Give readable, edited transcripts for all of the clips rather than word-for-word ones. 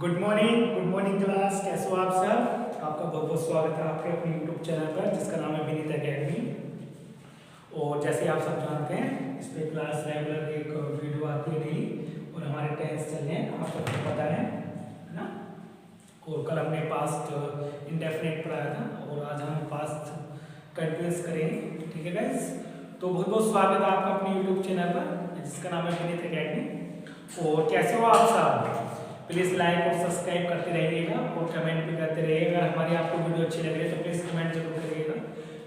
Good morning class. कैसे हो आप सब? आपका बहुत बहुत स्वागत है आपके अपने यूट्यूब चैनल पर जिसका नाम है विनीत अकेडमी। और जैसे आप सब जानते हैं इस पे क्लास रेगुलर एक वीडियो आती है डेली और हमारे टेस्ट चल रहे हैं, आप सबको पता है ना। और कल हमने पास्ट इंडेफिनिट पढ़ाया था और आज हम पास्ट कंटिन्यूअस करेंगे। ठीक है गाइस, तो बहुत बहुत स्वागत है आपका अपने यूट्यूब चैनल पर जिसका नाम है विनीत अकेडमी। और कैसे हो आप सब? प्लीज़ लाइक और सब्सक्राइब करते रहिएगा और कमेंट भी करते रहिएगा। अगर हमारी आपको वीडियो अच्छी लग रही है तो प्लीज़ कमेंट जरूर करिएगा,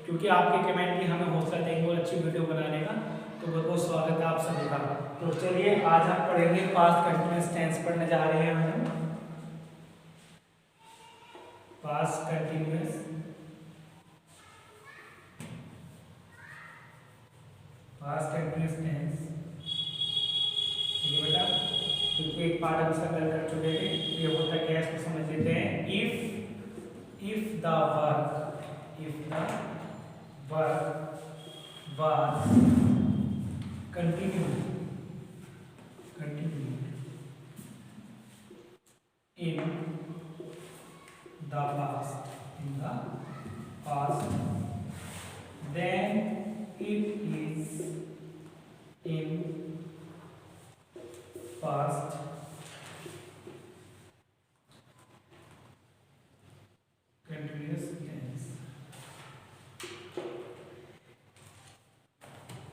क्योंकि आपके कमेंट भी हमें हौसला देंगे और अच्छी वीडियो बनाने का। तो बहुत बहुत स्वागत है आप सभी का। तो चलिए आज हम पढ़ेंगे पास्ट कंटिन्यूअस टेंस पढ़ने जा रहे हैं हम। Past continuous tense. ठीक है बेटा, क्योंकि एक पार्ट हम इसका कल कर चुके थे। ये होता क्या है इसको समझ लेते हैं। If the work was continued in the past then it is in past continuous tense।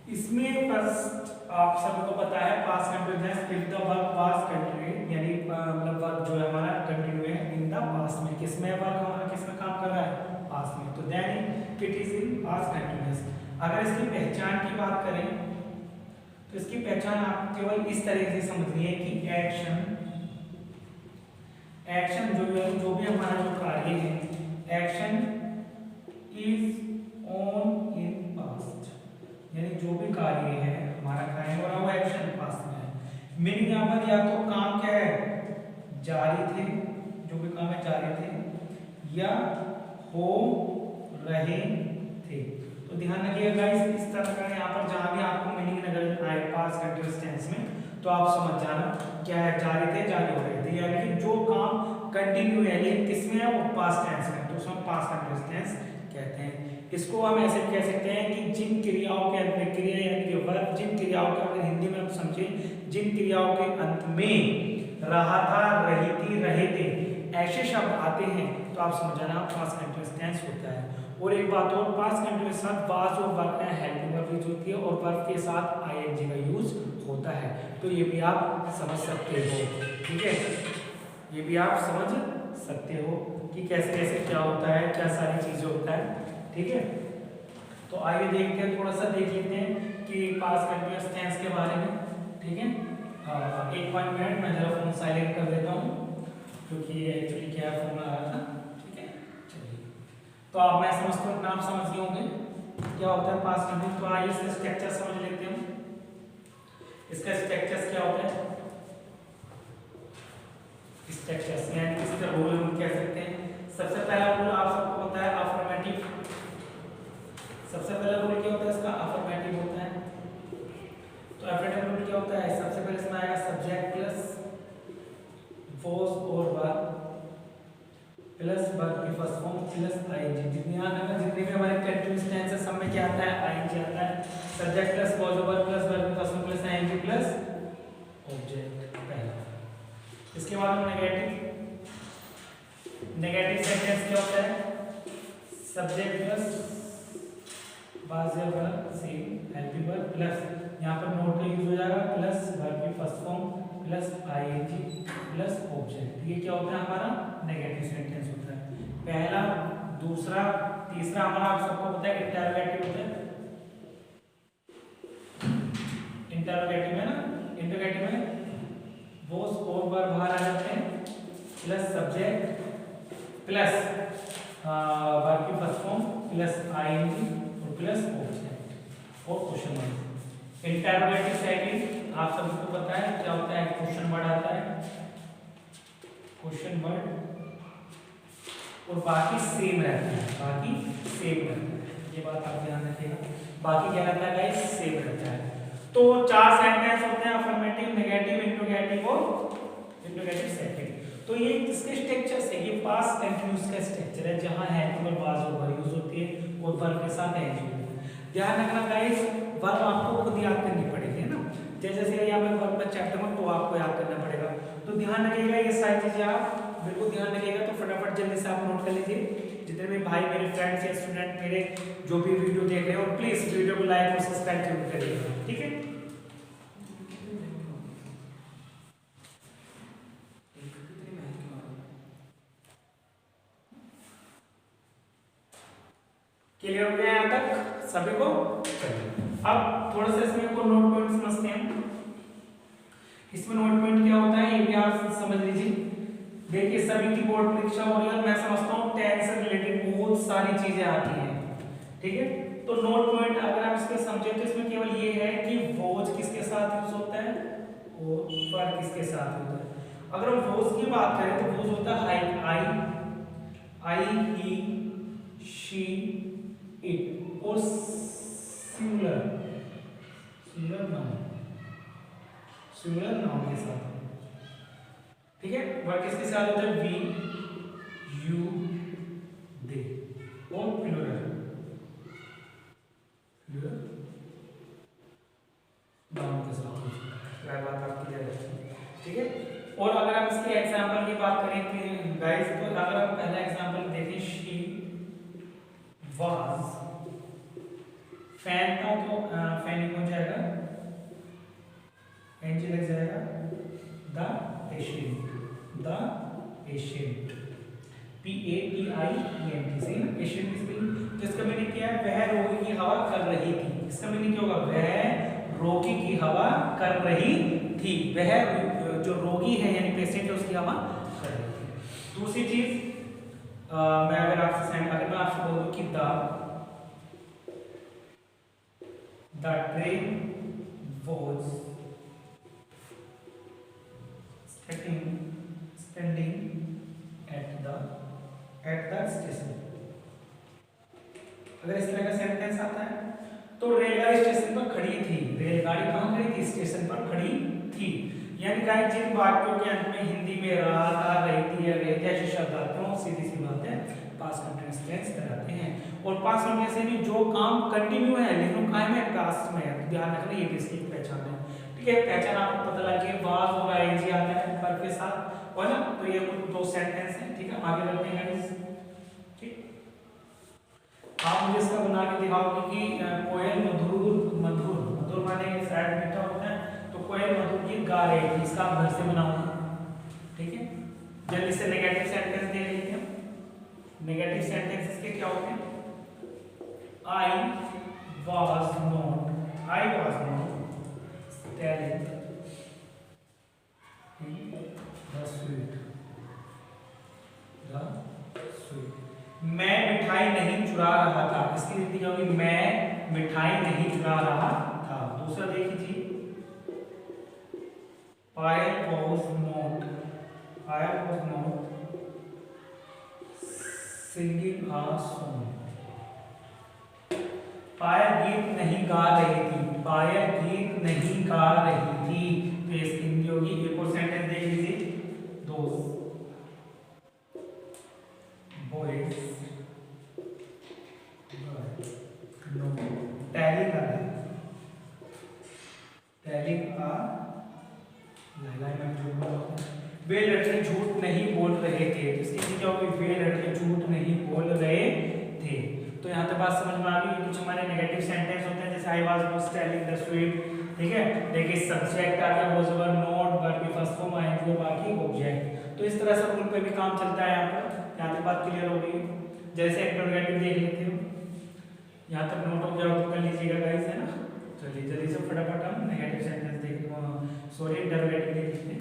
इसमें फर्स्ट आप सबको पता है past continuous if the work was continued, यानी मतलब वर्क जो है हमारा कंटिन्यू है इन द पास्ट में। किसमें वर्क हमारा किसमें काम कर रहा है? पास्ट में। तो then it is in past continuous. अगर इसकी पहचान की बात करें तो इसकी पहचान आप केवल इस तरीके से समझनी है कि एक्शन जो भी हमारा जो कार्य है, action is on in past, यानी जो भी कार्य है हमारा कार्य हो रहा है वो एक्शन पास्ट में है। मीनिंग यहाँ पर या तो काम क्या है जारी थे, जो भी काम है जारी थे, या हो रहे थे। तो ध्यान रखिएगा गाइस, इस तरह का यहाँ पर जहां भी आपको मीनिंग नजर आए पास्ट कंटिन्यूअस टेंस में तो आप समझ जाना क्या है, जारी थे, जारी हो रहे थे, यानी कि जो काम कंटिन्यू है लेकिन किसमें है वो पास्ट टेंस में, तो उसमें पास्ट कंटिन्यूअस टेंस कहते हैं। इसको हम ऐसे कह सकते हैं कि जिन क्रियाओं के अंत में क्रिया यानी कि वर्ब, जिन क्रियाओं के अगर हिंदी में आप समझे जिन क्रियाओं के अंत में रहा था, रही थी, रहे थे ऐसे शब्द आते हैं तो आप समझ जाना पास्ट कंटिन्यूअस टेंस होता है। और एक बात और, पास्ट कंटिन्यूअस के साथ वाज और वर्ब का हेल्पिंग वर्ब यूज होती है और वर्ब के साथ आईएनजी का यूज होता है। तो ये भी आप समझ सकते हो। ठीक है, ये भी आप समझ सकते हो कि कैसे कैसे क्या होता है, क्या सारी चीजें होता है। ठीक है, तो आइए देखते हैं, थोड़ा सा देख लेते हैं कि पास्ट कंटिन्यूअस टेंस के बारे में। ठीक है, एक मिनट मैं जरा फोन साइलेंट कर देता हूँ क्योंकि एक्चुअली क्या फोन आ रहा था। ठीक है, चलिए, तो आप मैं समझता हूँ आप समझ गए होंगे क्या होता है पास्ट कंटिन्यूअस। तो आइए इसका स्ट्रक्चर समझ लेते हैं। इसका स्ट्रक्चर क्या होता है? स्ट्रक्चर यानी इसका रूल हम कह सकते हैं। सबसे पहला रूल आप सबको पता है अफर्मेटिव। सबसे पहला रूल क्या होता है इसका? अफर्मेटिव होता है। तो अफर्मेटिव रूल क्या होता है? सबसे पहले इसमें आएगा सब्जेक्ट प्लस वॉज और वर्ब प्लस वर्ब की फर्स्ट फॉर्म प्लस आईएनजी। जितने भी हमारे कंटिन्यूअस टेंस है सब में क्या आता है? आईएनजी आता है। सब्जेक्ट प्लस वॉज और वर्ब प्लस वर्ब की first form plus ING plus object पहला। इसके बाद हम नेगेटिव सेंटेंस क्या होता है? सब्जेक्ट प्लस वाज या verb same helping verb plus यहाँ पर नोट का यूज हो जाएगा प्लस वर्ब की first form plus ING plus object. ये क्या होता है? हमारा नेगेटिव सेंटेंस होता है। पहला, दूसरा, तीसरा हमारा आप सबको पता है इंटरोगेटिव होता है। इंटरोगेटिव है ना, इंटरोगेटिव में वॉज और वर्ब बाहर आ जाते हैं प्लस सब्जेक्ट प्लस वर्ब की फर्स्ट फॉर्म प्लस आईएनजी और प्लस ऑब्जेक्ट और क्वेश्चन मार्क। इंटरोगेटिव सेटिंग आप सभी को पता है क्या होता है? क्वेश्चन वर्ड आता है, क्वेश्चन वर्ड, और बाकी सेम रहता है, बाकी सेम रहता है। ये बात आप ध्यान रखिएगा, बाकी क्या रहता है गाइस? सेम रहता है। तो चार सेंटेंस होते हैं अफर्मेटिव, नेगेटिव, इंट्रोगेटिव और इंट्रोगेटिव सेटिंग। तो ये इसके स्ट्रक्चर से, ये पास्ट कंटिन्यूअस का स्ट्रक्चर है जहां है केवल वाज और वर यूज होती है और वर्ब के साथ एज होती है। ध्यान रखना गाइस, वर्ब आपको खुद याद करनी पड़ेगी, है ना। जैसे जैसे यहाँ पे वर्ब का चैप्टर में तो आपको याद करना पड़ेगा, तो ध्यान रखिएगा ये सारी चीजें आप बिल्कुल ध्यान रखिएगा। तो फटाफट जल्दी से आप नोट कर लीजिए, जितने भी भाई मेरे फ्रेंड्स या स्टूडेंट मेरे जो भी वीडियो देख रहे हो, प्लीज वीडियो को लाइक और सब्सक्राइब जरूर करिएगा, ठीक है। क्लियर हो गया यहाँ तक सभी को? अब थोड़ा सा इसमें को नोट पॉइंट समझते हैं। इसमें नोट पॉइंट क्या होता है ये भी आप समझ लीजिए। देखिए सभी की बोर्ड परीक्षा हो रही है, मैं समझता हूँ टेंस से रिलेटेड बहुत सारी चीजें आती हैं, ठीक है। तो नोट पॉइंट अगर आप इसके समझे तो इसमें केवल ये है कि वॉज किसके साथ यूज होता है और फॉर किसके साथ होता है। अगर हम वॉज की बात करें तो वॉज होता है आई, ही, शी, इट और सिंगुलर नाउन के साथ, ठीक है। वर्ब किसके साथ होता है? वी, यू, दे और प्लूरल नाउन के साथ होता है। बात आपकी है, ठीक है। और अगर हम इसके एग्जांपल की बात करें कि गाइस, तो अगर हम पहला एग्जांपल देखें, शी वाज, फैन था तो फैनिंग हो जाएगा, एनजी लग जाएगा, द पेशेंट, PATIENT से ना पेशेंट की स्पेलिंग। तो इसका मीनिंग क्या है? वह रोगी की हवा कर रही थी। इसका मीनिंग क्या होगा? वह रोगी की हवा कर रही थी, वह जो रोगी है यानी पेशेंट है उसकी हवा कर रही थी। दूसरी चीज मैं अगर आपसे बोल दूं कि the train was standing at the station, अगर इस तरह का सेंटेंस आता है तो रेलगाड़ी स्टेशन पर खड़ी थी। रेलगाड़ी कहाँ खड़ी थी? स्टेशन पर खड़ी थी। यानी गाइस जिन वाक्यों के अंत में हिंदी में आ रही थी या रही थी ऐसे शब्द आते हैं, सीधी सी बात है पास्ट कंटिन्यूअस टेंस कराते हैं। और पास्ट कंटिन्यूअस से भी जो काम कंटिन्यू है लेकिन कायम है पास्ट में है, ध्यान रखना ये भी इसकी पहचान है, ठीक है। पहचान आपको पता लग गई, वाज और आईएनजी आता है वर्ब के साथ, और ना तो ये कुछ दो सेंटेंस हैं, ठीक है। आगे बढ़ते हैं गाइस, ठीक। आप मुझे इसका बना के दिखाओगे कि कोयल मधुर माने शायद मीठा होता है, तो कोयल मधुर गीत गा रही थी, इसका आप घर से बनाओगे, ठीक है। जल्दी से नेगेटिव सेंटेंस देख लेते हैं। नेगेटिव सेंटेंसेस के क्या होते हैं? I was not telling the sweet, मैं मिठाई नहीं चुरा रहा था। इसकी रीति क्या होगी? मैं मिठाई नहीं चुरा रहा था। दूसरा देख लीजिए, पायल was not singing a song, पायल गीत नहीं गा रही थी, पायल गीत नहीं गा रही थी। तो इसकी हिंदी होगी, एक और सेंटेंस देख लीजिए, दोस्त boys no telling a वे लड़के झूठ नहीं बोल रहे थे। इसकी क्या होगी? वे लड़के झूठ नहीं बोल रहे थे। तो यहाँ तक बात समझ में आ गई। कुछ हमारे नेगेटिव सेंटेंस होते हैं जैसे I was not telling the sweet, ठीक है। देखिए सब्जेक्ट आ गया, वाज वर नॉट, वर्ब की फर्स्ट फॉर्म आएगी, बाकी ऑब्जेक्ट। तो इस तरह से ग्रुप पे भी काम चलता है। यहाँ पर यहाँ तक बात क्लियर हो गई। जैसे इंटरोगेटिव देख लेते हो, यहाँ तक नोट हो गया, कर लीजिएगा गाइस, है ना। चलिए जल्दी से फटाफट हम नेगेटिव सेंटेंस देख इंटरोगेटिव देख लेते हैं।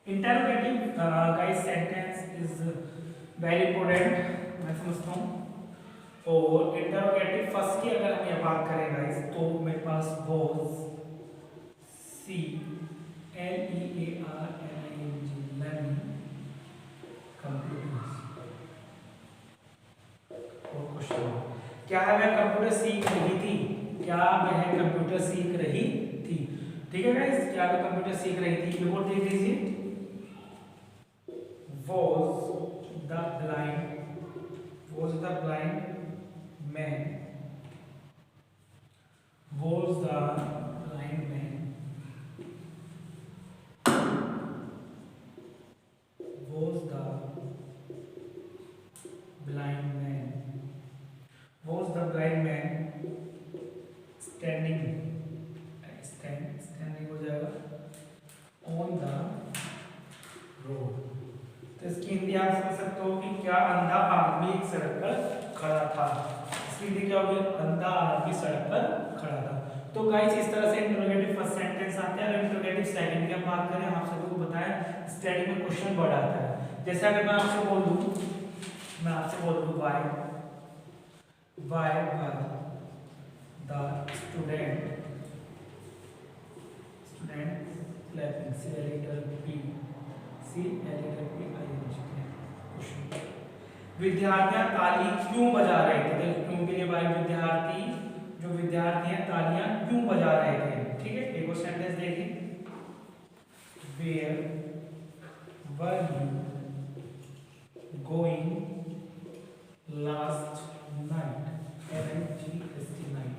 Interrogative guys sentence is very important, मैं समझता हूँ। और इंटरोगेटिव फर्स्ट की अगर हम ये बात करें गाइस, तो मेरे पास was, C L E A R N I N G, learning computers. और क्वेश्चन क्या है? मैं कंप्यूटर सीख रही थी, क्या वह कंप्यूटर सीख रही थी, ठीक है गाइस। क्या वह कंप्यूटर सीख रही थी? रिपोर्ट देख लीजिए, blind man was the blind man standing हो जाएगा on the road। तो इसकी हिंदी आप समझ सकते हो कि क्या अंधा आदमी एक सड़क पर खड़ा था। इसकी हिंदी क्या होगी, अंधा आदमी सड़क पर खड़ा था। तो गाइस इस तरह से इंट्रोगेटिव फर्स्ट सेंटेंस आते हैं। और इंट्रोगेटिव सेकंड की हम बात करें, आप सभी को बताया स्टडी में क्वेश्चन वर्ड आता है। जैसे अगर मैं आपसे बोल दूं why the student clapping, C L A P I N G। विद्यार्थियां ताली क्यों बजा रहे थे, क्यों के लिए भाई विद्यार्थी हैं तालियां क्यों बजा रहे थे। ठीक है, एक और सेंटेंस देखिए, where were you going last night, night,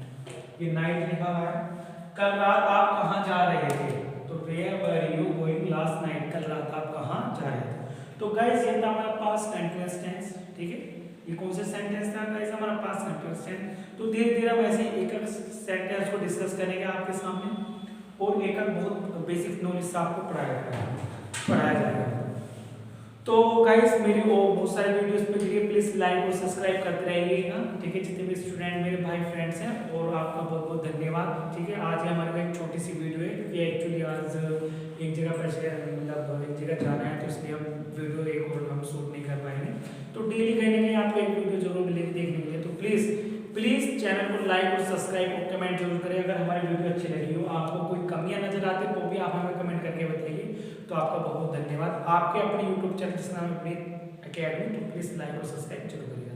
ये नाइट लिखा हुआ है। कल रात आप कहां जा रहे थे, तो where were you going last night, कल रात आप कहां जा रहे थे। तो गाइस ये था हमारा पास्ट कंटीन्यूअस टेंस। ठीक है, ये कौन सा सेंटेंस था गाइस, हमारा पास्ट कंटीन्यूअस टेंस। तो धीरे धीरे हम ऐसे एक एक सेंटेंस को डिस्कस करेंगे आपके सामने, और एक एक बहुत बेसिक नॉलेज से आपको पढ़ाया जाएगा। तो गाइस मेरी वो बहुत सारे वीडियोस पे के लिए प्लीज लाइक और सब्सक्राइब करते रहिएगा। ठीक है, जितने भी स्टूडेंट मेरे भाई फ्रेंड्स हैं, और आपका बहुत बहुत धन्यवाद। ठीक है, आज हमारे को एक छोटी सी वीडियो है, क्योंकि एक्चुअली आज एक जगह पर मतलब एक जगह जाना है, तो इसलिए हम वीडियो एक और हम शूट नहीं कर पाएंगे। तो डेली कहीं ना कहीं आपको एक वीडियो जरूर मिलेगी देखने के लिए। तो प्लीज चैनल को लाइक और सब्सक्राइब और कमेंट जरूर करें। अगर हमारी वीडियो अच्छी लगी हो, आपको कोई कमियां नजर आती है, तो भी आप हमें कमेंट करके बताइए। तो आपका बहुत बहुत धन्यवाद। आपके अपने यूट्यूब चैनल जिसका नाम है प्रीत एकेडमी, तो प्लीज लाइक और सब्सक्राइब जरूर करिए।